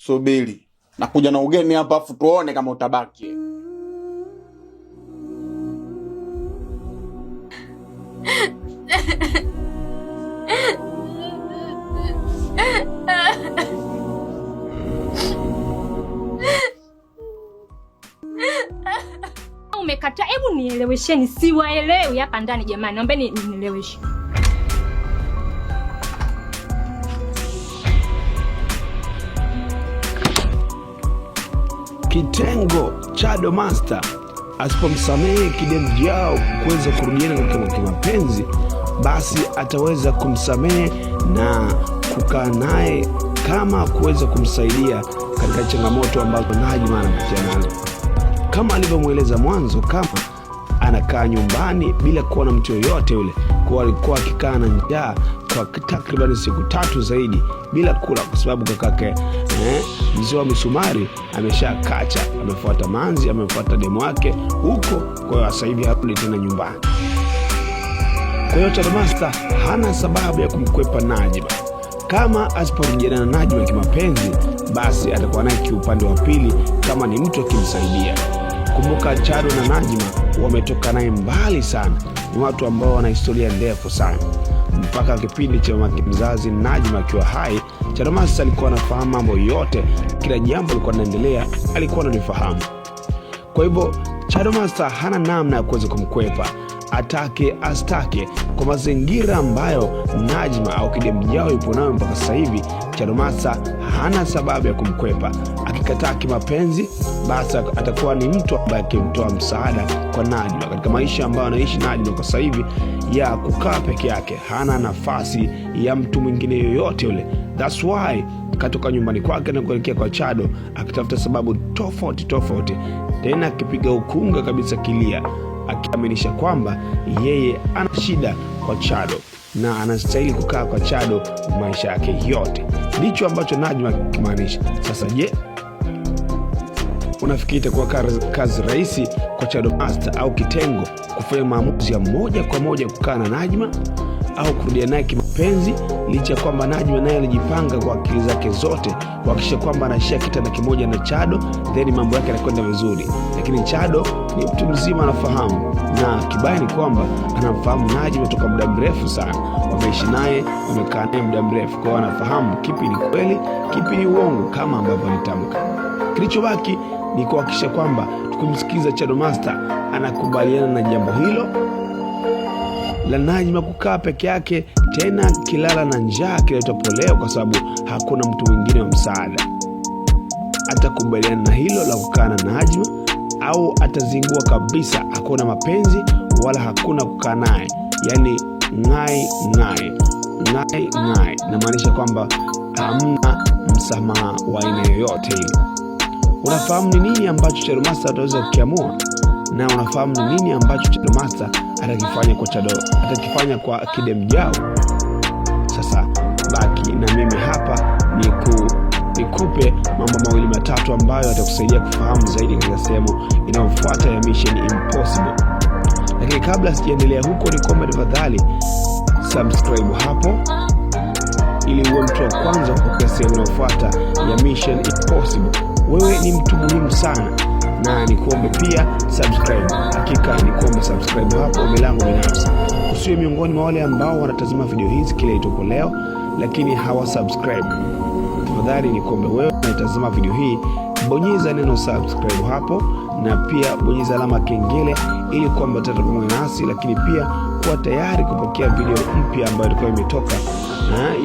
Subiri. Nakuja na ugeni hapa afu tuone kama utabaki. Umekata, hebu nielewesheni, siwaelewi hapa ndani jamani. Naombeni nieleweshe. Kitengo Chado Master asipomsamehe Kidem Jao kuweza kurudiana katika kimapenzi, basi ataweza kumsamehe na kukaa naye kama kuweza kumsaidia katika changamoto ambazo Najma anapitia nazo. Kama alivyomweleza mwanzo, kama anakaa nyumbani bila kuwa na mtu yoyote yule, kwa alikuwa akikaa na njaa kwa takriban siku 3 zaidi bila kula, kwa sababu kakake mzee wa misumari ameshakacha, amefuata manzi, amefuata demu wake huko. Kwa hiyo sasa hivi harudi tena nyumbani. Kwa hiyo Chado Master hana sababu ya kumkwepa Najma. Kama asiporudiana na Najma kimapenzi, basi atakuwa naye kiupande wa pili kama ni mtu akimsaidia. Kumbuka Chado na Najma wametoka naye mbali sana, ni watu ambao wana historia ndefu sana. Mpaka kipindi cha mama mzazi Najma akiwa hai, Chado Master alikuwa anafahamu mambo yote, kila jambo lilikuwa linaendelea alikuwa analifahamu. Kwa hivyo Chado Master hana namna ya kuweza kumkwepa, atake astake. Kwa mazingira ambayo Najma au Kidem Jao yupo nayo mpaka sasa hivi, Chado Master hana sababu ya kumkwepa. Akikataa kimapenzi, basi atakuwa ni mtu ambaye akimtoa msaada kwa Najma katika maisha ambayo anaishi Najma kwa sasa hivi ya kukaa peke yake. Hana nafasi ya mtu mwingine yoyote yule. That's why katoka nyumbani kwake na kuelekea kwa Chado akitafuta sababu tofauti, tena akipiga ukunga kabisa kilia, akiaminisha kwamba yeye ana shida kwa Chado na anastahili kukaa kwa Chado maisha yake yote. Ndicho ambacho Najma kimaanisha. Sasa je, unafikiri itakuwa kazi rahisi kwa Chado Master au kitengo kufanya maamuzi ya moja kwa moja kukaa na Najma au kurudia naye kimapenzi, licha kwamba Najma naye alijipanga kwa akili zake zote kuhakikisha kwamba anashia kitanda kimoja na Chado, then mambo yake yanakwenda vizuri? Lakini Chado ni mtu mzima, anafahamu, na kibaya ni kwamba anamfahamu Najma toka muda mrefu sana. Wameishi naye, wamekaa naye muda mrefu, kwa anafahamu kipi ni kweli, kipi ni uongo, kama ambavyo alitamka. Kilichobaki ni kuhakikisha kwamba tukumsikiza Chado Master anakubaliana na jambo hilo la Najma kukaa peke yake, tena kilala na njaa kiletwa poleo kwa sababu hakuna mtu mwingine wa msaada. Atakubaliana na hilo la kukaa na Najma au atazingua kabisa, hakuna mapenzi wala hakuna kukaa naye? Yani ngai, na maanisha kwamba hamna msamaha wa aina yoyote ile. Unafahamu ni nini ambacho Chado Master ataweza kukiamua, na unafahamu ni nini ambacho Chado Master atakifanya kwa Kidem Jao? Sasa baki na mimi hapa nikupe mambo mawili matatu ambayo atakusaidia kufahamu zaidi katika sehemu inayofuata ya Mission Impossible. Lakini kabla sijaendelea huko, ni kwamba tafadhali subscribe hapo ili uwe mtu wa kwanza kupokea sehemu inayofuata ya Mission Impossible. Wewe ni mtu muhimu sana, na nikuombe pia subscribe. Hakika nikuombe subscribe hapo, ombi langu binafsi. Usiwe miongoni mwa wale ambao wanatazama video hizi kila itopo leo lakini hawa subscribe. Tafadhali nikuombe wewe unatazama video hii, bonyeza neno subscribe hapo, na pia bonyeza alama kengele ili kwamba tutakuwa nasi, lakini pia kuwa tayari kupokea video mpya ambayo ilikuwa imetoka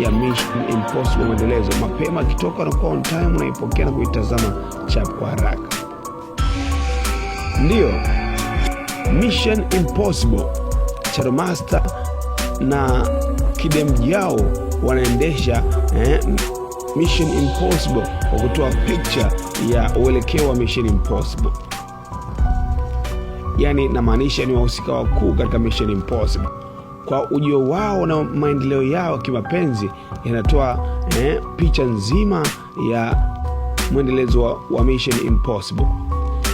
ya Mission Impossible mwendelezo. Mapema kitoka na kwa on time unaipokea na kuitazama chap kwa haraka. Ndio Mission Impossible, Chado Master na Kidem Jao wanaendesha Mission Impossible kwa kutoa picture ya uelekeo wa Mission Impossible. Yani namaanisha ni wahusika wakuu katika Mission Impossible. Kwa ujio wao na maendeleo yao kimapenzi, yanatoa picha nzima ya mwendelezo wa Mission Impossible.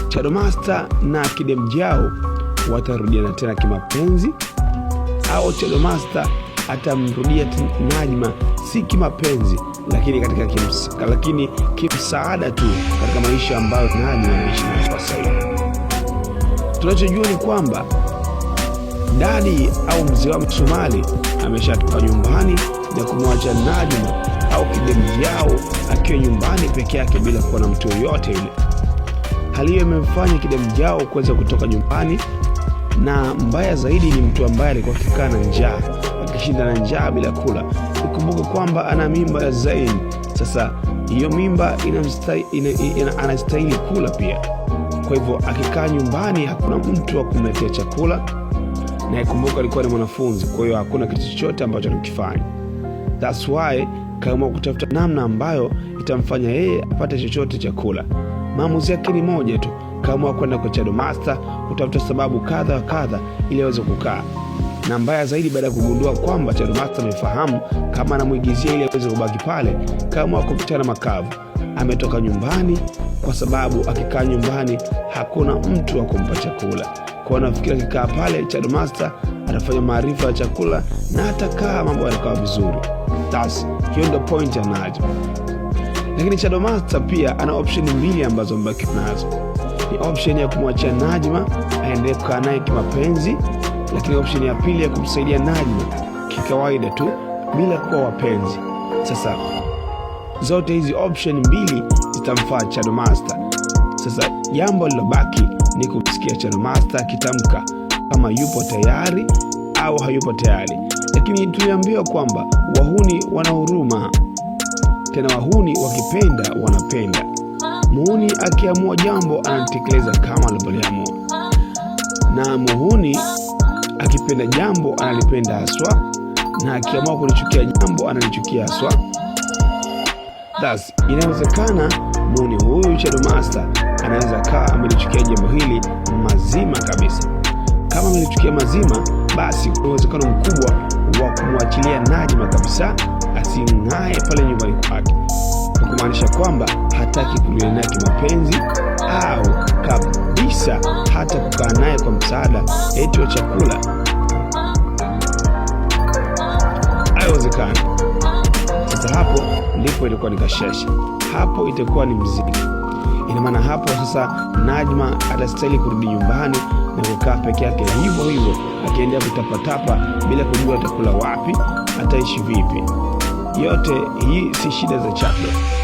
Chado Master na Kidem Jao watarudiana tena kimapenzi, au Chado Master atamrudia Najma si kimapenzi, lakini kimsaada tu katika maisha ambayo Najma anaishi nayo kwa sasa. Tunachojua ni kwamba dadi au mzee wa Msomali ameshatoka nyumbani na kumwacha Najma au kidemu yao akiwa nyumbani peke yake bila kuwa na mtu yoyote yule. Hali hiyo imemfanya kidemu yao kuweza kutoka nyumbani, na mbaya zaidi ni mtu ambaye alikuwa akikaa na njaa, akishinda na njaa bila kula. Ukumbuke kwamba ana mimba ya Zain. Sasa hiyo mimba anastahili kula pia. Kwa hivyo akikaa nyumbani hakuna mtu wa kumletea chakula, na ikumbuka alikuwa ni mwanafunzi, kwa hiyo hakuna kitu chochote ambacho anakifanya. That's why kaamua kutafuta namna ambayo itamfanya yeye apate chochote chakula. Maamuzi yake ni moja tu, kaamua kwenda kwa Chado Master kutafuta sababu kadha wa kadha ili aweze kukaa. Na mbaya zaidi, baada ya kugundua kwamba Chado Master amefahamu kama anamuigizia ili aweze kubaki pale, kaamua kupitana makavu. Ametoka nyumbani kwa sababu akikaa nyumbani hakuna mtu wa kumpa chakula. Kwa anafikiri akikaa pale Chado Master atafanya maarifa ya chakula na atakaa mambo yatakuwa vizuri. Hiyo ndio point ya Najma. Lakini Chado Master pia ana option mbili ambazo mbaki nazo. Ni option ya kumwachia Najma aendelee kukaa naye kimapenzi, lakini option ya pili ya kumsaidia Najma kikawaida tu bila kuwa wapenzi. Sasa zote hizi option mbili zitamfaa Chado Master. Sasa jambo lilobaki ni kumsikia Chado Master akitamka kama yupo tayari au hayupo tayari. Lakini tuliambiwa kwamba wahuni wana huruma, tena wahuni wakipenda wanapenda. Muhuni akiamua jambo analitekeleza kama alivyoliamua, na muhuni akipenda jambo analipenda haswa, na akiamua kulichukia jambo analichukia haswa. Inawezekana muhuni huyu Chado Master anaweza kaa amelichukia jambo hili mazima kabisa. Kama amelichukia mazima, basi kuna uwezekano mkubwa wa kumwachilia Najma kabisa asing'ae pale nyumbani kwake, kumaanisha kwamba hataki kulia naye kimapenzi au kabisa hata kukaa naye kwa msaada eti wa chakula. Haiwezekani. Sasa hapo ndipo ilikuwa ni kashesha, hapo itakuwa ni mzigo. Ina maana hapo sasa Najma atastahili kurudi nyumbani na kukaa peke yake hivyo hivyo, akiendelea kutapatapa bila kujua atakula wapi, ataishi vipi. Yote hii si shida za Chado.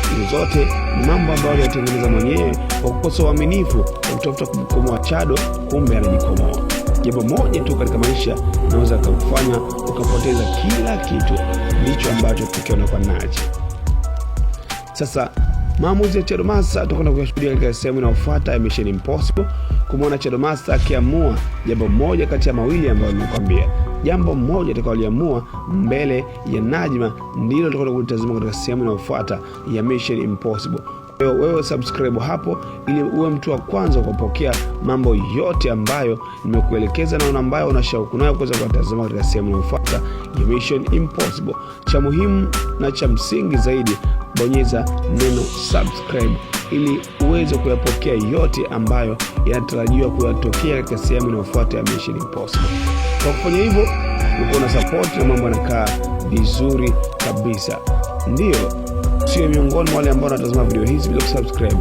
Hizo zote ni mambo ambayo aliyatengeneza mwenyewe kwa kukosa uaminifu, kwa kutafuta kumkomoa Chado, kumbe anajikomoa. Jambo moja tu katika maisha naweza kufanya ukapoteza kila kitu, ndicho ambacho tukiona kwa Najma. Sasa maamuzi ya Chado Master tutakwenda kuyashuhudia katika sehemu inayofuata ya Mission Impossible, kumwona Chado Master akiamua jambo moja kati ya mawili ambayo nimekwambia. Jambo moja atakaloamua mbele ya Najma ndilo tutakwenda kutazama katika sehemu inayofuata ya Mission Impossible. Kwa hiyo wewe subscribe hapo ili uwe mtu wa kwanza kupokea mambo yote ambayo nimekuelekeza na ambayo una shauku nayo kuweza kutazama katika sehemu inayofuata ya Mission Impossible. Cha muhimu na cha msingi zaidi, bonyeza neno subscribe ili uweze kuyapokea yote ambayo yanatarajiwa kuyatokea katika sehemu inayofuata ya Mission Impossible. Kwa kufanya hivyo, uko na support na mambo yanakaa vizuri kabisa. Ndio sio miongoni mwa wale ambao wanatazama video hizi bila kusubscribe,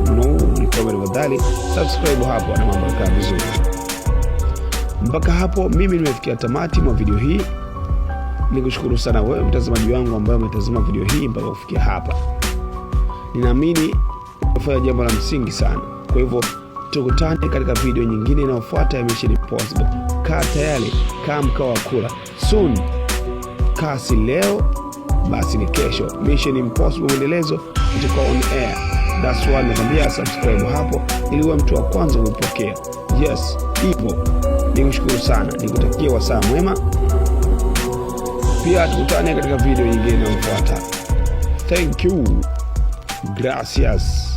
ni tafadhali subscribe hapo na mambo yanakaa vizuri. Mpaka hapo mimi nimefikia tamati mwa video hii. Nikushukuru sana wewe mtazamaji wangu ambaye umetazama video hii mpaka kufikia hapa. Ninaamini umefanya jambo la msingi sana. Kwa hivyo tukutane katika video nyingine inayofuata ya Mission Impossible. Kaa tayari, kaa mkao wa kula. Soon, kasi leo basi ni kesho. Mission Impossible mwendelezo itakuwa on air. That's why nakwambia subscribe hapo ili uwe mtu wa kwanza kupokea. Yes, hivyo. Nikushukuru sana, nikutakia wasaa mwema. Pia tukutane katika video nyingine inayofuata. Thank you. Gracias.